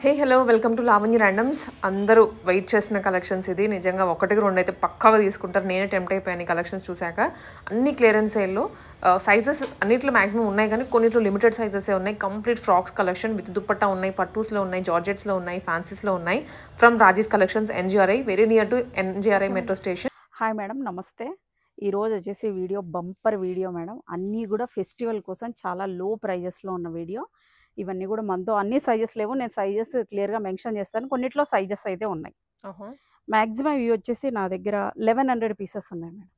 Hey hello welcome to Lavanya randoms. అందరూ wait చేసిన collections ఇది. నిజంగా ఒకటికి రెండు అయితే పక్కాగా తీసుకుంటారు. నేనే టెంప్ట్ అయిపోయాను ఈ కలెక్షన్స్ చూశాక. అన్ని క్లియరెన్స్ సేల్లో సైజెస్ అన్నిట్లో మాక్సిమం ఉన్నాయి, కానీ కొన్నిట్లో లిమిటెడ్ సైజెసే ఉన్నాయి. Complete frocks collection with dupatta ఉన్నాయి, పట్టూస్లో ఉన్నాయి, జార్జెట్స్లో ఉన్నాయి, ఫ్యాన్సీస్లో ఉన్నాయి. From Raji's collections, NGRI, very near to NGRI okay metro madam. Station. Hi madam, నమస్తే. ఈరోజు వచ్చేసి వీడియో బంపర్ వీడియో మేడం. అన్నీ కూడా ఫెస్టివల్ కోసం చాలా లో ప్రైజెస్లో ఉన్న వీడియో. ఇవన్నీ కూడా మనతో అన్ని సైజెస్ లేవు, నేను సైజెస్ క్లియర్గా మెన్షన్ చేస్తాను. కొన్నిట్లో సైజెస్ అయితే ఉన్నాయి. మ్యాక్సిమం ఇవి వచ్చేసి నా దగ్గర 1100 పీసెస్ ఉన్నాయి మేడం.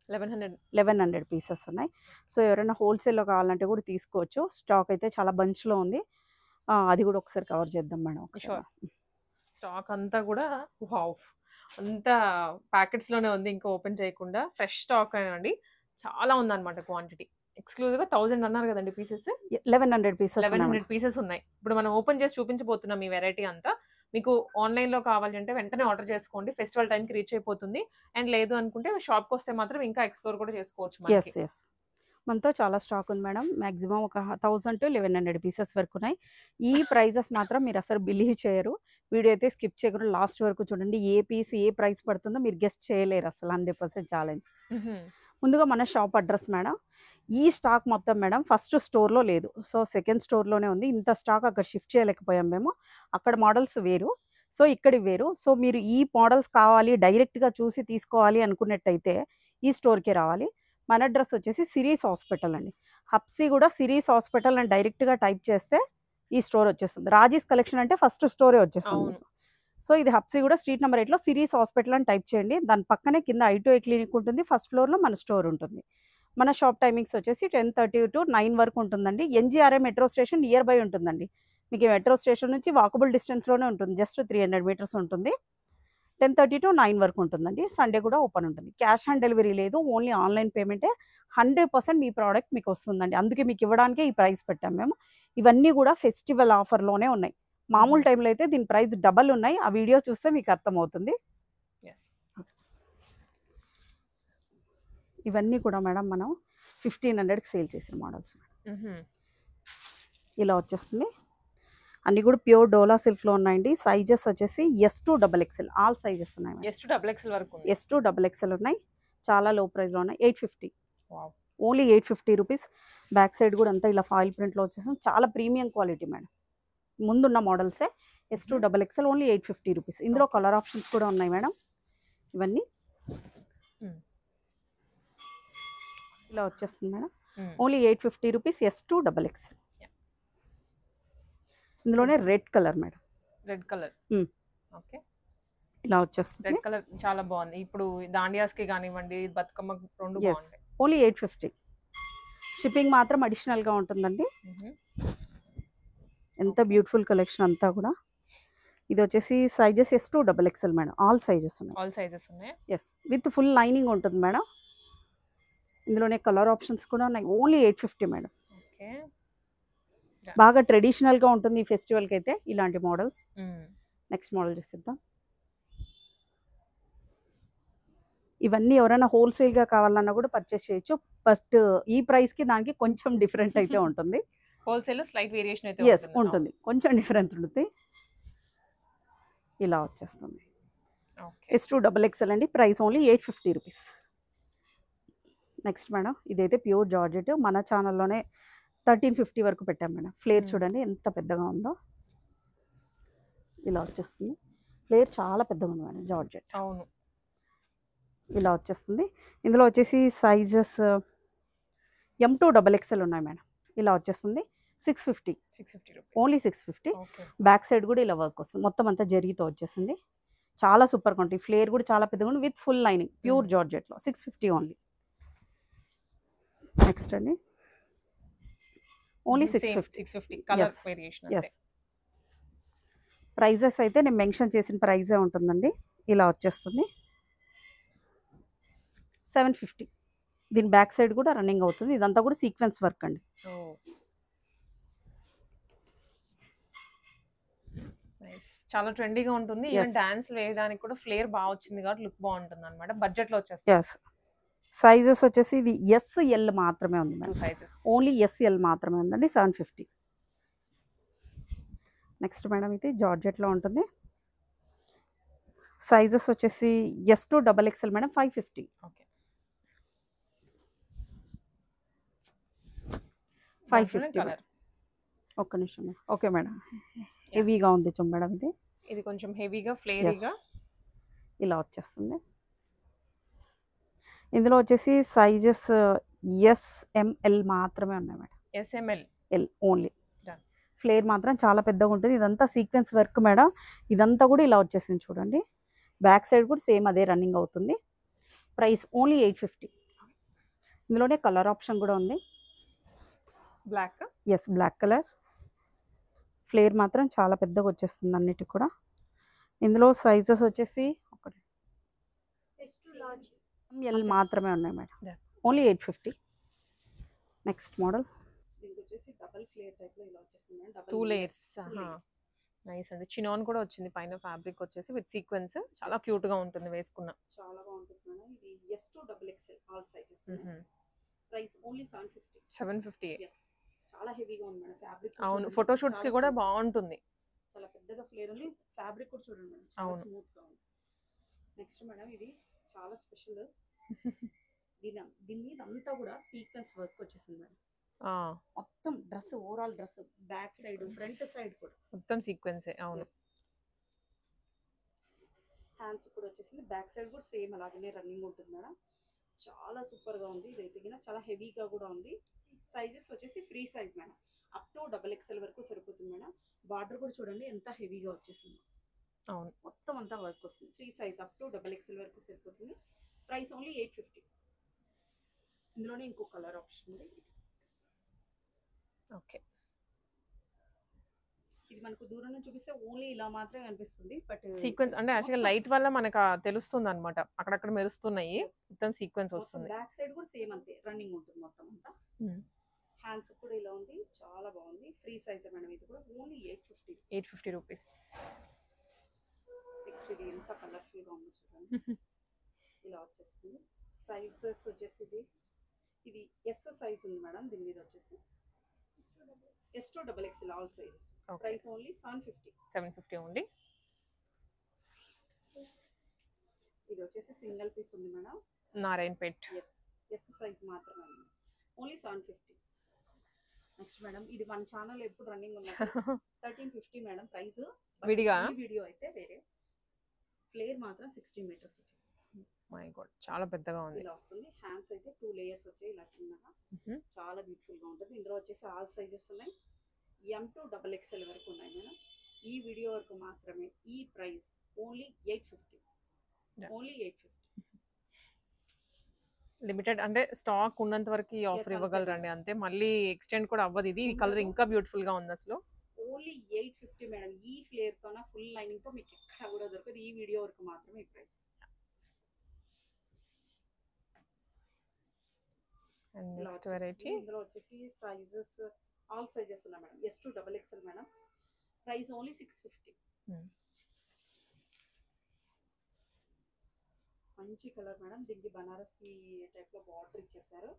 1100 పీసెస్ ఉన్నాయి. సో ఎవరైనా హోల్సేల్లో కావాలంటే కూడా తీసుకోవచ్చు. స్టాక్ అయితే చాలా బంచ్లో ఉంది. అది కూడా ఒకసారి కవర్ చేద్దాం మేడం. ఒకసారి స్టాక్ అంతా కూడా వావ్, అంతా ప్యాకెట్స్లోనే ఉంది, ఇంకా ఓపెన్ చేయకుండా. ఫ్రెష్ స్టాక్ అండి, చాలా ఉందన్నమాట క్వాంటిటీ. ఎక్స్క్లూజివ్గా 1000 అన్నారు కదండి పీసెస్. 1100 పీసెస్ 1100 పీసెస్ ఉన్నాయి. ఇప్పుడు మనం ఓపెన్ చేసి చూపించబోతున్నాం ఈ వెరైటీ అంతా. మీకు ఆన్లైన్లో కావాలి అంటే వెంటనే ఆర్డర్ చేసుకోండి, ఫెస్టివల్ టైంకి రీచ్ అయిపోతుంది. అండ్ లేదు అనుకుంటే షాప్కి వస్తే మాత్రం ఇంకా ఎక్స్ప్లోర్ కూడా చేసుకోవచ్చు మనకి. ఎస్ మనతో చాలా స్టాక్ ఉంది మేడం. మ్యాక్సిమం ఒక 1000 to 1100 పీసెస్ వరకు ఉన్నాయి. ఈ ప్రైజెస్ మాత్రం మీరు అసలు బిలీవ్ చేయరు. వీడియో అయితే స్కిప్ చేయకుండా లాస్ట్ వరకు చూడండి. ఏ పీస్ ఏ ప్రైస్ పడుతుందో మీరు గెస్ట్ చేయలేరు అసలు. 100% ఛాలెంజ్. ముందుగా మన షాప్ అడ్రస్ మేడం. ఈ స్టాక్ మొత్తం మేడం ఫస్ట్ స్టోర్లో లేదు, సో సెకండ్ స్టోర్లోనే ఉంది. ఇంత స్టాక్ అక్కడ షిఫ్ట్ చేయలేకపోయాం మేము. అక్కడ మోడల్స్ వేరు, సో ఇక్కడ వేరు. సో మీరు ఈ మోడల్స్ కావాలి, డైరెక్ట్గా చూసి తీసుకోవాలి అనుకున్నట్టయితే ఈ స్టోర్కే రావాలి. మన అడ్రస్ వచ్చేసి సిరీస్ హాస్పిటల్ అండి. హబ్సీ కూడా సిరీస్ హాస్పిటల్ అని డైరెక్ట్గా టైప్ చేస్తే ఈ స్టోర్ వచ్చేస్తుంది. రాజీస్ కలెక్షన్ అంటే ఫస్ట్ స్టోరే వచ్చేస్తుంది. సో ఇది హబ్సీ కూడా స్ట్రీట్ నెంబర్ 8లో సిరీస్ హాస్పిటల్ అని టైప్ చేయండి. దాని పక్కనే కింద I2I క్లినిక్ ఉంటుంది, ఫస్ట్ ఫ్లోర్లో మన స్టోర్ ఉంటుంది. మన షాప్ టైమింగ్స్ వచ్చేసి 10:30 to 9 వరకు ఉంటుందండి. NGRI metro station near by ఉంటుందండి. మీకు మెట్రో స్టేషన్ నుంచి వాకబుల్ డిస్టెన్స్లోనే ఉంటుంది, జస్ట్ 300 మీటర్స్ ఉంటుంది. 10:30 to 9 వరకు ఉంటుందండి. సండే కూడా ఓపెన్ ఉంటుంది. క్యాష్ ఆన్ డెలివరీ లేదు, ఓన్లీ ఆన్లైన్ పేమెంటే. 100% మీ ప్రోడక్ట్ మీకు వస్తుందండి. అందుకే మీకు ఇవ్వడానికే ఈ ప్రైస్ పెట్టాం మేము. ఇవన్నీ కూడా ఫెస్టివల్ ఆఫర్లోనే ఉన్నాయి. మామూలు టైంలో అయితే దీని ప్రైస్ డబల్ ఉన్నాయి. ఆ వీడియో చూస్తే మీకు అర్థమవుతుంది. ఇవన్నీ కూడా మేడం మనం 1500కి సేల్ చేసిన మోడల్స్. ఇలా వచ్చేస్తుంది. అన్నీ కూడా ప్యూర్ డోలా సిల్క్లో ఉన్నాయండి. సైజెస్ వచ్చేసి S to XXL all sizes ఉన్నాయి. S to XXL వరకు ఉంది. S to XXL ఉన్నాయి. చాలా లో ప్రైస్లో ఉన్నాయి. 850, ఓన్లీ 850 రూపీస్. బ్యాక్ సైడ్ కూడా అంతా ఇలా ఫాయిల్ ప్రింట్లో వచ్చేస్తుంది. చాలా ప్రీమియం క్వాలిటీ మేడం. ముందున్న మోడల్సే. S to XXL only 850 rupees. ఇందులో కలర్ ఆప్షన్స్ కూడా ఉన్నాయి మేడం. ఇవన్నీ ఇలా వచ్చేస్తుంది madam. Only 850 rupees. S to XXL. ఇందులోనే red colour madam. Red colour. Okay, ఇలా వచ్చేస్తుంది. రెడ్ కలర్ చాలా బాగుంది. ఇప్పుడు దాండియాస్కి కానివ్వండి, బతుకమ్మ రెండు బాగుంటాయి. ఓన్లీ 850. షిప్పింగ్ మాత్రం అడిషనల్గా ఉంటుందండి. ఎంత బ్యూటిఫుల్ కలెక్షన్ అంతా కూడా. ఇది వచ్చేసి sizes S to XXL madam. All sizes ఉన్నాయి. ఆల్ సైజెస్ ఉన్నాయి. ఎస్, విత్ ఫుల్ లైనింగ్ ఉంటుంది మేడం. ఇందులోనే కలర్ ఆప్షన్స్ కూడా ఉన్నాయి. Only 850 madam. ఓకే, బాగా ట్రెడిషనల్గా ఉంటుంది ఈ ఫెస్టివల్కి అయితే ఇలాంటి మోడల్స్. Next model చూసిద్దాం. ఇవన్నీ ఎవరైనా హోల్సేల్గా కావాలన్నా కూడా పర్చేస్ చేయొచ్చు. ఫస్ట్ ఈ ప్రైస్కి దానికి కొంచెం డిఫరెంట్ అయితే ఉంటుంది. హోల్సేల్ స్లైట్ వేరియేషన్ అయితే ఉంటుంది, కొంచెం డిఫరెన్స్ ఉంటుంది. ఇలా వచ్చేస్తుంది. S to XXL అండి. Price only 850 rupees. Next madam, ఇదైతే ప్యూర్ జార్జెట్. మన ఛానల్లోనే 1350 వరకు పెట్టాం మేడం. ఫ్లేర్ చూడండి ఎంత పెద్దగా ఉందో. ఇలా వచ్చేస్తుంది. ఫ్లేర్ చాలా పెద్దగా ఉంది మేడం, జార్జెట్. అవును, ఇలా వచ్చేస్తుంది. ఇందులో వచ్చేసి సైజెస్ M to XXL ఉన్నాయి మేడం. ఇలా వచ్చేస్తుంది. 650, ఓన్లీ 650. బ్యాక్ సైడ్ కూడా ఇలా వర్క్ వస్తుంది. మొత్తం అంతా జరిగితో వచ్చేసింది. చాలా సూపర్ క్వాలిటీ. ఫ్లేర్ కూడా చాలా పెద్దగా ఉంది, విత్ ఫుల్ లైనింగ్, ప్యూర్ జార్జెట్లో. 650 ఓన్లీ. నెక్స్ట్ అండి, only 650. Colour variation. Yes, prices అయితే నేను మెన్షన్ చేసిన ప్రైజే ఉంటుందండి. ఇలా వచ్చేస్తుంది. 750. దీని బ్యాక్ సైడ్ కూడా రన్నింగ్ అవుతుంది. ఇదంతా కూడా సీక్వెన్స్ వర్క్ అండి. చాలా ట్రెండీగా ఉంటుంది. ఈవెన్ డాన్స్ వేయడానికి కూడా ఫ్లేర్ బాగా వచ్చింది కాబట్టి లుక్ బాగుంటుంది అనమాట. బడ్జెట్లో వచ్చేస్తుంది. సైజెస్ వచ్చేసి ఇది SL మాత్రమే ఉంది మేడం. సైజెస్ ఓన్లీ SL మాత్రమే ఉందండి. 750. నెక్స్ట్ మేడం ఇది జార్జెట్లో ఉంటుంది. సైజెస్ వచ్చేసి S to double XL madam 550. Okay. 550 colour ఒక్క నిమిషం మేడం. ఓకే మేడం, హెవీగా ఉంది చూడు మేడం ఇది. ఇది కొంచెం హెవీగా ఫ్లేరీగా ఇలా వచ్చేస్తుంది. ఇందులో వచ్చేసి సైజెస్ ఎస్ఎంఎల్ మాత్రమే ఉన్నాయి మేడం. SML only. ఫ్లేర్ మాత్రం చాలా పెద్దగా ఉంటుంది. ఇదంతా సీక్వెన్స్ వర్క్ మేడం. ఇదంతా కూడా ఇలా వచ్చేసింది చూడండి. బ్యాక్ సైడ్ కూడా సేమ్ అదే రన్నింగ్ అవుతుంది. Price only 850. ఇందులోనే కలర్ ఆప్షన్ కూడా ఉంది. బ్లాక్. Black colour. ఫ్లేర్ మాత్రం చాలా పెద్దగా వచ్చేస్తుంది అన్నిటికి కూడా. ఇందులో సైజెస్ వచ్చేసి ఒకటి ఎల్ మాత్రమే ఉన్నాయి మేడం. ఓన్లీ 850. నెక్స్ట్ మోడల్ దీనికి వచ్చేసి డబుల్ ఫ్లేర్ టైప్ లో ఇలా వచ్చేస్తుంది. 2 లేయర్స్. నైస్ అండి. చినాన్ కూడా వచ్చింది పైన. ఫ్యాబ్రిక్ వచ్చేసి విత్ సీక్వెన్స్ చాలా క్యూట్ గా ఉంటుంది వేసుకున్న. చాలా బాగుంటుంది మేడం. ఇది S to double XL all sizes. Price only 750. చాలా హెవీగా ఉంది మేడం. ఫ్యాబ్రిక్ అవును, ఫోటో షూట్స్ కి కూడా బాగుంటుంది. చాలా పెద్దగా ఫ్లేర్ ఉంది. ఫ్యాబ్రిక్ కూడా చూడండి మేడం, చాలా స్మూత్ గా ఉంది. నెక్స్ట్ మేడం ఇది చాలా స్పెషల్. దీని మీద అంతా కూడా సీక్వెన్స్ వర్క్ వచ్చేసింది మేడం. మొత్తం dress, overall dress back side front side కూడా మొత్తం సీక్వెన్స్. అవును. హ్యాండ్స్ కూడా వచ్చేసింది. బ్యాక్ సైడ్ కూడా సేమ్ అలాగనే రన్నింగ్ ఉంటుంది మేడం. చాలా సూపర్ గా ఉంది. ఇదైతే చాలా హెవీగా కూడా ఉంది. సైజెస్ వచ్చేసి free size madam. Up to double XL వరకు సరిపోతుంది మేడం. బార్డర్ కూడా చూడండి ఎంత హెవీగా వచ్చేసింది. అవును, మొత్తం అంతా వర్క్ వస్తుంది. Free size up to double XL వరకు సరిపోతుంది. Price only 850. ఇందులోనే ఇంకో కలర్ ఆప్షన్ ఉంది. ఓకే. ఇది మనకు దూరం నుంచి చూపిస్తే ఓన్లీ ఇలా మాత్రమే అనిపిస్తుంది. బట్ సీక్వెన్స్ అంటే యాక్చువల్గా లైట్ వల్ల మనకు తెలుస్తుంది అనమాట. అక్కడక్కడ మెరుస్తున్నాయి. మొత్తం సీక్వెన్స్ వస్తుంది. బ్యాక్ సైడ్ కూడా సేమ్ అంతే రన్నింగ్ ఉంటుంది మొత్తం అంతా. హ్యాండ్స్ కూడా ఇలా ఉంది. చాలా బాగుంది. Free size madam. ఇది కూడా ఓన్లీ 850 రూపీస్. నెక్స్ట్ ఇది ఎంత కలర్ఫుల్ గా ఉంది చూడండి. ఇలా వచ్చేస్తుంది. సైజెస్ వచ్చేసి ఇది ఎస్ సైజ్ ఉంది మేడం. దీని మీద వచ్చేసి S to double XL all sizes. Price only 750 only. ఇది వచ్చేసి సింగిల్ పీస్ ఉంది మేడం. నారాయణపేట్. ఎస్ సైజ్ మాత్రమే ఉంది. ఓన్లీ 750. నెక్స్ట్ మేడం ఇది మన ఛానల్ ఎప్పుడు రన్నింగ్ ఉంది. 1350 మేడం ప్రైస్. విడిగా ఈ వీడియో అయితే వేరే. ఫ్లేర్ మాత్రం 16 మీటర్స్ వచ్చింది. మై గాడ్, చాలా పెద్దగా ఉంది. ఇలా వస్తుంది. హ్యాండ్స్ అయితే 2 లేయర్స్ వచ్చాయి ఇలా చిన్నగా. చాలా బ్యూటిఫుల్ గా ఉంటుంది. ఇందులో వచ్చేసి ఆల్ సైజెస్ ఉన్నాయి. ఎం టు డబల్ ఎక్స్ఎల్ వరకు ఉన్నాయి మేడం. ఈ వీడియో వరకు మాత్రమే. ఈ ప్రైస్ ఓన్లీ 850. ఓన్లీ 850. లిమిటెడ్ అంటే స్టాక్ ఉన్నంత వరకు ఈ ఆఫర్ ఇవ్వగలరండి అంతే. మళ్ళీ ఎక్స్టెండ్ కూడా అవ్వదు. ఇది ఈ కలర్ ఇంకా బ్యూటిఫుల్ గా ఉంది అసలు. Only 850 madam. ఈ ఫ్లేర్ తోన ఫుల్ లైనింగ్ తో మీకు ఎక్కడ కూడా దొరకదు. ఈ వీడియో వరకు మాత్రమే ఈ ప్రైస్. And next variety. ఇందులో వచ్చేసి సైజెస్ ఆల్ సైజెస్ ఉన్నాయి మేడం. S to double XL madam. Price only 650. మంచి కలర్ మేడం. దీనికి బనారసి టైప్ లో బార్డర్ ఇచ్చేసారు.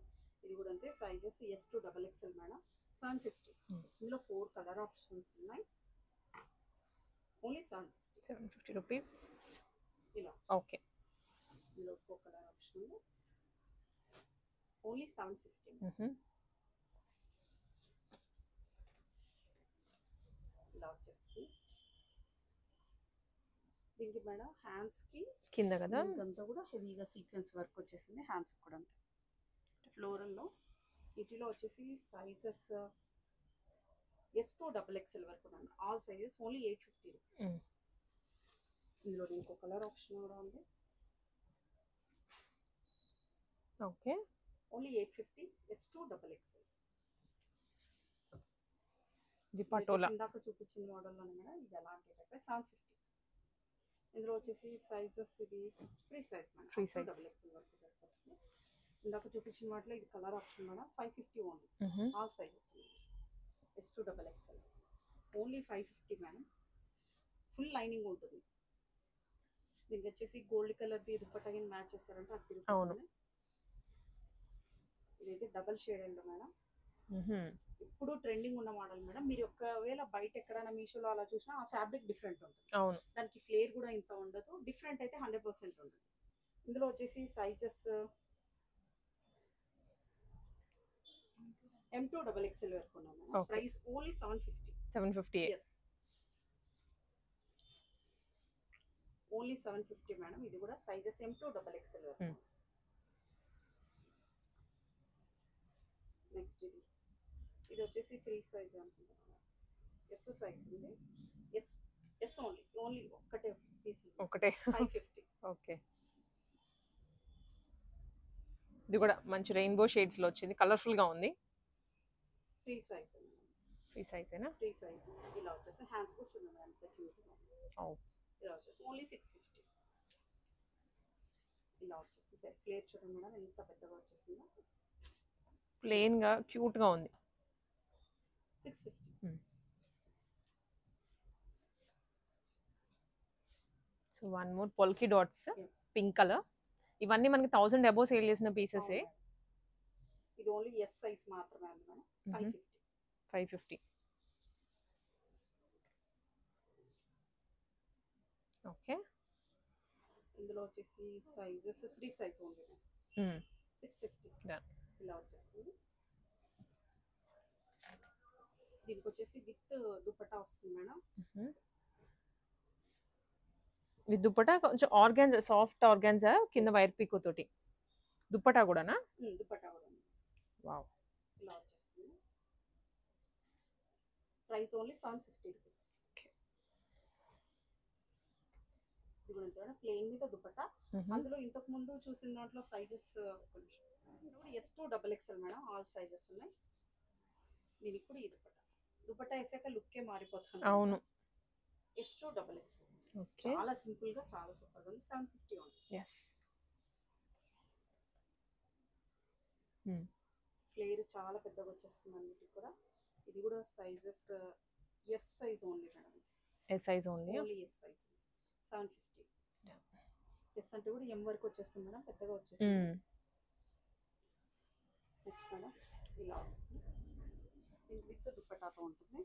ఇది కూడా అంతే. Sizes S to double XL madam. 750. ఇందులో 4 కలర్ ఆప్షన్స్ ఉన్నాయి. Only 750 rupees. ఇలా ఓకే. ఇందులో 4 కలర్ ఆప్షన్ ఉంది. ఓన్లీ 750. ఇలా వచ్చేస్తుంది. దీనికి మేడం హ్యాండ్స్ కి కింద కదా ఇదంతా కూడా హెవీగా సీక్వెన్స్ వర్క్ వచ్చేసింది. హ్యాండ్స్ కూడా అంతే ఫ్లోరల్ లో. వీటిలో వచ్చేసి sizes S to double XL వరకు ఉన్నాయి. All sizes only 850 rupees. ఇందులో ఇంకో కలర్ ఆప్షన్ కూడా ఉంది. Okay. Only 850. S to double XL. ఇది పటోలా ఇందాక చూపించిన మోడల్లోనే మేడం. ఇది అలాంటి టైప్ 750. ఇందులో వచ్చేసి సైజెస్ ఇది free size madam. Free size double XL వరకు సరిపోతుంది. ఇందాక చూపించిన వాటిలో ఇది colour option madam. 550 only. All sizes S to double XL. Only 550 madam. Full lining ఉంటుంది. దీనికి వచ్చేసి గోల్డ్ కలర్ ది దుపట్టా కింద మ్యాచ్ చేస్తారంటే అది తిరుగుతుంది. ఇదైతే డబల్ షేడ్ అండి మేడం. ఇప్పుడు ట్రెండింగ్ ఉన్న మోడల్ మేడం. మీరు ఒకవేళ బయట ఎక్కడైనా మీషోలో అలా చూసినా ఆ ఫ్యాబ్రిక్ డిఫరెంట్ ఉంటుంది. అవును. దానికి ఫ్లేర్ కూడా ఇంత ఉండదు. డిఫరెంట్ అయితే 100% ఉంటుంది. ఇందులో వచ్చేసి సైజెస్ M2 XXL వరకు ఉన్నాం మేడం. Okay. Price only 750. 750. Yes, only 750 madam. ఇది కూడా సైజెస్ M2 XXL వరకు. నెక్స్ట్ ఇది వచ్చేసి ఫ్రీ సైజ్ అనుకుంటున్నాను. ఎస్ సైజ్ ఉంది. ఎస్ ఓన్లీ ఒక్కటే పీస్. ఒకటే. 550. ఓకే. ఇది కూడా మంచి రెయిన్బో షేడ్స్ లో వచ్చింది, కలర్ఫుల్ గా ఉంది. Free size. ఫ్రీ సైజేనా? Free size. ఇలా వచ్చేసి హ్యాండ్స్ కూడా చూడండి ఎంత క్యూట్ గా ఉంది. ఇలా వచ్చేసి ఓన్లీ 650. ఇలా వచ్చేసి ప్లేట్ చూడండి మేడం ఎంత పెద్దగా వచ్చేసిందో. ప్లెయిన్ గా క్యూట్ గా ఉంది. 650. So one more పొల్కి dots pink colour. ఇవన్నీ మనకి 1000 అబోవ్ సేల్ చేసిన పీసెస్. ఇది ఓన్లీ ఎస్ సైజ్ మాత్రమే అండి మేడం. 550. 550. ఓకే. ఇందులో వచ్చేసి సైజెస్ ఫ్రీ సైజ్ ఓన్లీ 650. ఇలా వచ్చేస్తుంది. దీనికి వచ్చేసి విత్ దుపట్టా వస్తుంది మేడం. విత్ దుపట్టా కొంచెం ఆర్గాన్జా, సాఫ్ట్ ఆర్గాన్జా కింద వైర్ పీకో తోటి. దుపట్టా కూడానా? దుపట్టా కూడా. వావ్. ఇలా వచ్చేస్తుంది. Price only 750 rupees. ఇది ప్లెయిన్ మీద దుపట్టా. అందులో ఇంతకు ముందు చూసిన దాంట్లో sizes S2 XXL madam. All sizes ఉన్నాయి. నేను ఇప్పుడు ఈ దుపట్టా వేసాక లుక్కే మారిపోతుంది. అవును. S2 XXL. చాలా సింపుల్ గా చాలా సూపర్ గా ఉంది. 750 ఉంది. ఫ్లేర్ చాలా పెద్దగా వచ్చేస్తుంది అన్నిటికి కూడా. ఇది కూడా sizes S size only madam. S size only. S size 750. S అంటే కూడా M వరకు వచ్చేస్తుంది మేడం, పెద్దగా వచ్చేస్తుంది. నెక్స్ట్ మేడం ఇలా వస్తుంది. దీనికి విత్ దుపట్టాతో ఉంటుంది.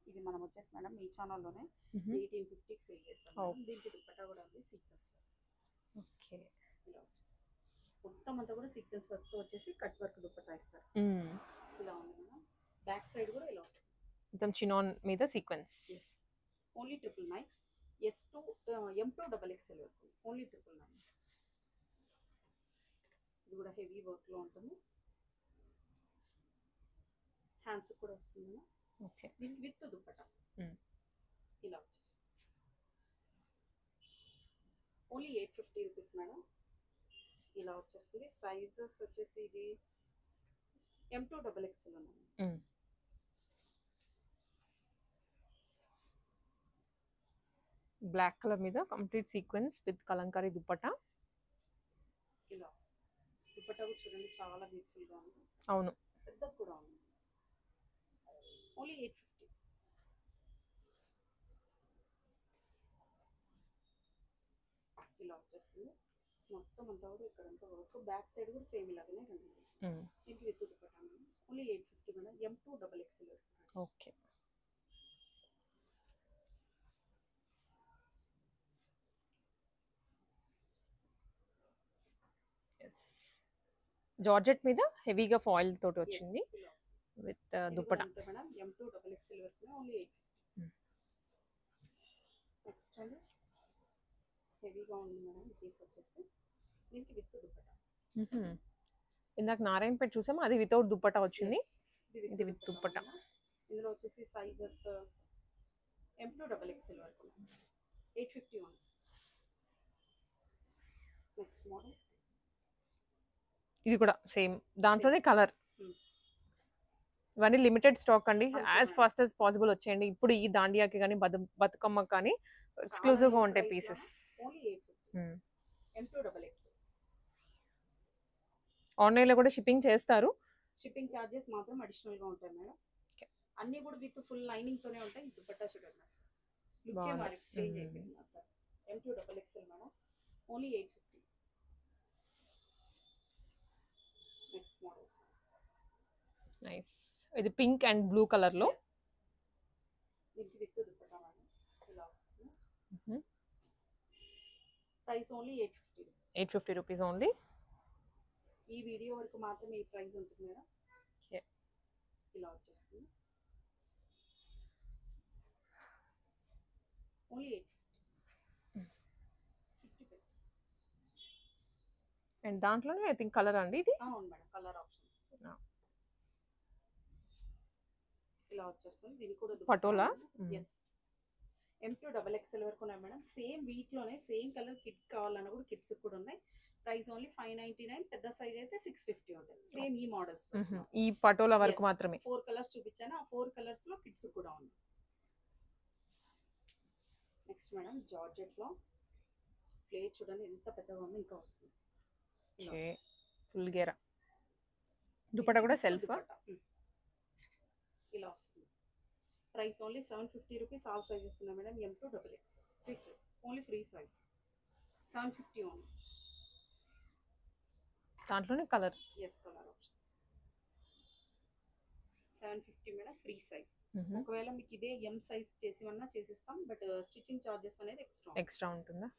ఇది మనం వచ్చేసి మేడం ఈ ఛానల్లోనే 1850కి సేల్ చేస్తాం. దీనికి దుపట్టా కూడా ఉంది సీక్వెన్స్. ఓకే. ఇలా వచ్చేసి మొత్తం అంతా కూడా సీక్వెన్స్ వర్క్ తో వచ్చేసి కట్ వర్క్ దుపట్టా ఇస్తారు. ఇలా ఉంది మేడం. బ్యాక్ సైడ్ కూడా ఇలా వస్తుంది. మొత్తం చినాన్ మీద sequence. Only 999. S2 M2 XXL వరకు ఓన్లీ 999. ఇది కూడా హెవీ వర్క్ లో ఉంటుంది. హ్యాండ్స్ కూడా వస్తుంది. ఓకే. దీనికి విత్ దుపట్టా ఇలా వచ్చేస్తుంది. Only 850 rupees madam. ఇలా వచ్చేస్తుంది. సైజెస్ వచ్చేసి ఇది M2 XXL అన్నమాట. బ్లాక్ కలర్ మీద complete sequence with Kalamkari dupatta. ఇలా దుపట్టా కూడా చూడండి చాలా బ్యూటిఫుల్ గా ఉంది. అవును. పెద్ద కూడా ఉంది. ఓన్లీ 850. ఇలా వచ్చేస్తుంది. మొత్తం అంతా కూడా ఇక్కడంతా వర్క్. బ్యాక్ సైడ్ కూడా సేమ్ ఇలాగనే రండి. దీనికి with dupatta only 850 madam. M2 XXL. Okay. Georgette మీద హెవీగా ఫాయిల్ తోటి వచ్చింది with dupatta. Madam M2 XXL వరకు ఓన్లీ 850. నెక్స్ట్ అండి హెవీగా ఉంది మేడం. పీస్ వచ్చేసి దీనికి విత్ దుపట్టా. ఇందాక నారాయణపేట చూసాము, అది వితౌట్ దుపట్టా వచ్చింది. ఇది విత్ దుపట్టా. ఇందులో వచ్చేసి సైజెస్ M2 XXL వరకు 850 ఉంది. నెక్స్ట్ మోడల్ ఇది కూడా సేమ్ దాంట్లోనే కలర్. ఇవన్నీ లిమిటెడ్ స్టాక్ అండి. యాజ్ ఫాస్ట్ యాజ్ పాసిబుల్ వచ్చేయండి. ఇప్పుడు ఈ దాండియాకి కానీ బతుకమ్మకి కానీ ఎక్స్క్లూజివ్ గా ఉంటాయి పీసెస్. ఆన్లైన్ లో కూడా షిప్పింగ్ చేస్తారు. షిప్పింగ్ చార్జెస్ మాత్రం అడిషనల్ గా ఉంటాయి మేడం. అన్ని కూడా విత్ ఫుల్ లైనింగ్ తోనే ఉంటాయి. దుపట్టా చూడండి లుక్ ఏ మరి చేంజ్ అయిపోయింది. M2 XXL madam only 850. Next models nice. ఇది పింక్ అండ్ బ్లూ కలర్ లో. దీనికి విత్ దుపట్టా మేడం ఇలా వస్తుంది. Price only 850. 850 rupees only. ఈ వీడియో వరకు మాత్రమే ఈ ప్రైస్ ఉంటుంది మేడం. ఇలా వచ్చేస్తుంది ఓన్లీ 850. అండ్ దాంట్లోనే ఐ థింక్ కలర్ అండి ఇది. అవును మేడం, కలర్ ఆప్షన్స్ ఇలా వచ్చేస్తుంది. దీనికి కూడా పటోలా. M2 XXL వరకు ఉన్నాయి మేడం. సేమ్ వీటిలోనే సేమ్ కలర్ కిట్ కావాలన్నా కూడా కిట్స్ కూడా ఉన్నాయి. Price only 599. పెద్ద సైజ్ అయితే 650 ఉంటుంది. సేమ్ ఈ మోడల్స్ ఈ పటోలా వరకు మాత్రమే. 4 కలర్స్ చూపించాను. ఆ 4 కలర్స్ లో కిట్స్ కూడా ఉన్నాయి. నెక్స్ట్ మేడం జార్జెట్ లో ప్లేట్ చూడండి ఎంత పెద్దగా ఉంది. ఇంకా వస్తుంది ఫుల్ గేరా. దుపట్టా కూడా సెల్ఫ్ ఇలా వస్తుంది. Price only 750 rupees. All sizes ఉన్నాయి madam. M2 XXL free size, only free size 750 only. దాంట్లోనే colour. Colour options 750 madam, free size. ఒకవేళ మీకు ఇదే M సైజ్ చేసివన్నా చేసిస్తాం, బట్ స్టిచ్చింగ్ చార్జెస్ అనేది ఎక్స్ట్రా ఉంటుందా?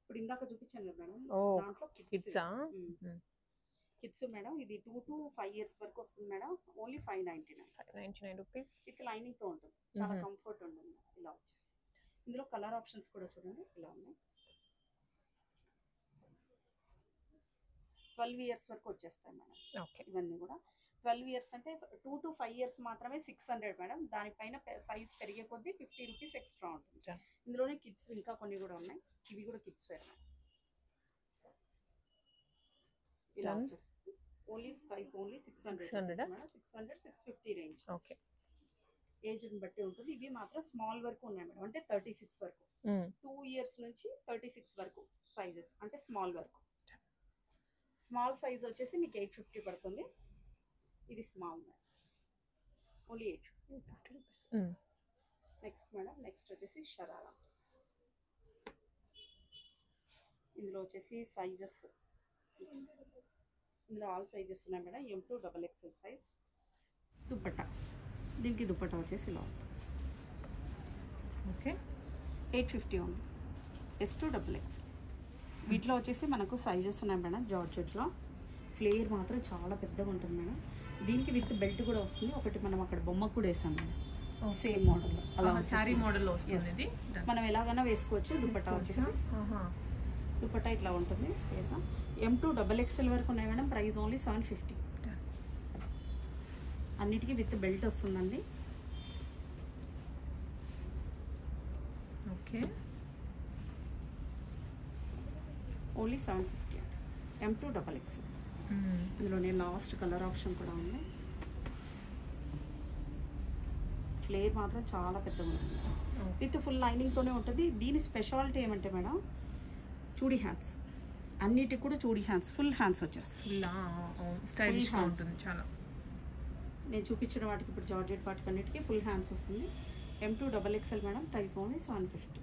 ఇప్పుడు ఇందాక చూపించాను కదా మేడం, దాంట్లో కిడ్సా కిడ్స్ మేడం. ఇది 2 to 5 years వరకు వస్తుంది madam. Only 599 rupees. With lining తో ఉంటుంది. చాలా కంఫర్ట్ ఉంటుంది. ఇలా వచ్చేస్తుంది. ఇందులో కలర్ ఆప్షన్స్ కూడా చూడండి ఇలా ఉన్నాయి. 12 years వరకు వచ్చేస్తాయి మేడం. ఇవన్నీ కూడా 12 years అంటే 2 to 5 years మాత్రమే 600 మేడం. దానిపైన సైజ్ పెరిగే కొద్దీ 50 రూపీస్ ఎక్స్ట్రా ఉంటుంది. ఇందులోనే కిడ్స్ ఇంకా కొన్ని కూడా ఉన్నాయి. ఇవి కూడా కిడ్స్ వేర్. ఇలా వచ్చేస్తుంది. Only price only 600 madam. 600 650 range. Okay, age ని బట్టి ఉంటుంది. ఇవి మాత్రం స్మాల్ వరకు ఉన్నాయి మేడం. అంటే 36 వరకు. 2 years నుంచి 36 వరకు సైజెస్, అంటే స్మాల్ వరకు. స్మాల్ సైజ్ వచ్చేసి మీకు 850 పడుతుంది. ఇది small madam, only 850 rupees. Next madam, next వచ్చేసి షరారా. ఇందులో వచ్చేసి సైజెస్, ఇందులో ఆల్ సైజెస్ ఉన్నాయి madam. M2 XXL size. Dupatta, దీనికి దుపట్టా వచ్చేసి ఇలా ఉంటుంది. Okay, 850 only. S2 XXL. వీటిలో వచ్చేసి మనకు సైజెస్ ఉన్నాయి మేడం. జార్జెట్లో ఫ్లేర్ మాత్రం చాలా పెద్దగా ఉంటుంది మేడం. దీనికి విత్ బెల్ట్ కూడా వస్తుంది. ఒకటి మనం అక్కడ బొమ్మకు కూడా వేసాం మేడం. సేమ్ మోడల్ అలా సారీ మోడల్లో వస్తుంది. మనం ఎలాగైనా వేసుకోవచ్చు. దుపట్టా వచ్చేసి దుపట్టా ఇట్లా ఉంటుంది. M2 XXL వరకు ఉన్నాయి మేడం. Price only 750. అన్నిటికీ విత్ బెల్ట్ వస్తుందండి. Okay, only 750 M2 XXL. ఇందులోనే లాస్ట్ కలర్ ఆప్షన్ కూడా ఉంది. ఫ్లేర్ మాత్రం చాలా పెద్దగా ఉంటుంది. విత్ ఫుల్ లైనింగ్తోనే ఉంటుంది. దీని స్పెషాలిటీ ఏమంటే మేడం, చూడీ హ్యాండ్స్. అన్నిటికి కూడా చూడీ హ్యాండ్స్, ఫుల్ హ్యాండ్స్ వచ్చేస్తాయి. స్టైలిష్గా ఉంటుంది చాలా. నేను చూపించిన వాటికి ఇప్పుడు జార్జెట్ వాటికి అన్నిటికీ ఫుల్ హ్యాండ్స్ వస్తుంది. M2 XXL madam. Price only 750.